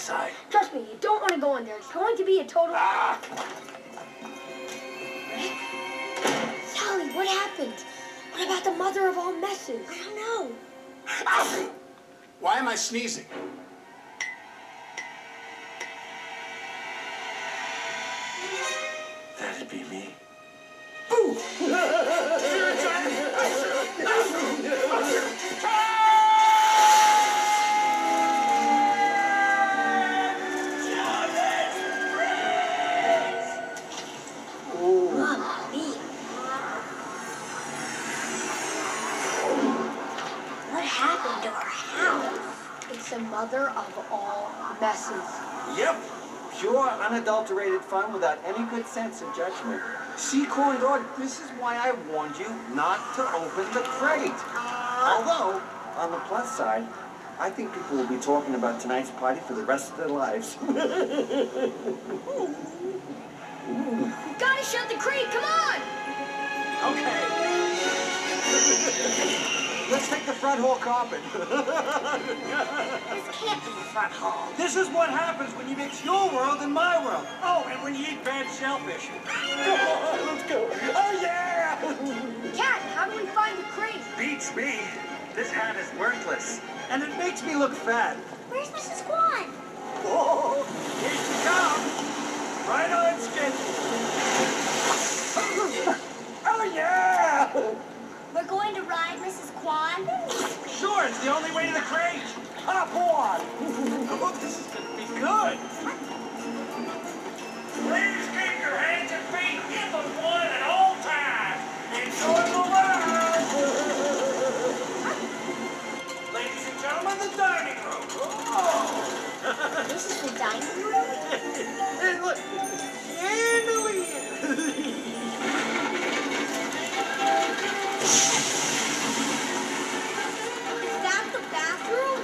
side. Trust me, you don't want to go in there. It's going to be a total... Ah! Rick? Sally, what happened? What about the mother of all messes? I don't know. Ah! Why am I sneezing? That'd be me. Boo! What happened to our house? It's the mother of all messes. Yep. Pure, unadulterated fun without any good sense of judgment. See, Corn Dog, this is why I warned you not to open the crate. Although, on the plus side, I think people will be talking about tonight's party for the rest of their lives. You gotta shut the crate, come on! Okay. Let's take the front hall carpet. This can't be the front hall. This is what happens when you mix your world and my world. Oh, and when you eat bad shellfish. Come on, let's go. Oh, yeah! Cat, how do we find the crate? Beats me. This hat is worthless. And it makes me look fat. Where's Mrs. Kwan? Oh, here she comes. Right on schedule. Oh, yeah! We're going to ride Mrs. Kwan? Sure, it's the only way to the crate. Hop on. Oh, this is going to be good. Please keep your hands and feet in the one at all times. Enjoy the ride. Ladies and gentlemen, the dining room. Oh. This is the dining room? Hey, look. Chandelier. Is that the bathroom?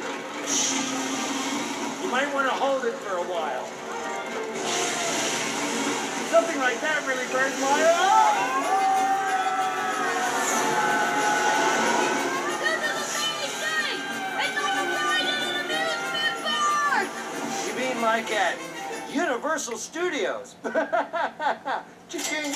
You might want to hold it for a while. Something like that really burns my eye. This is amazing! It's like a ride in an amusement park! You mean like at Universal Studios? Cha-ching.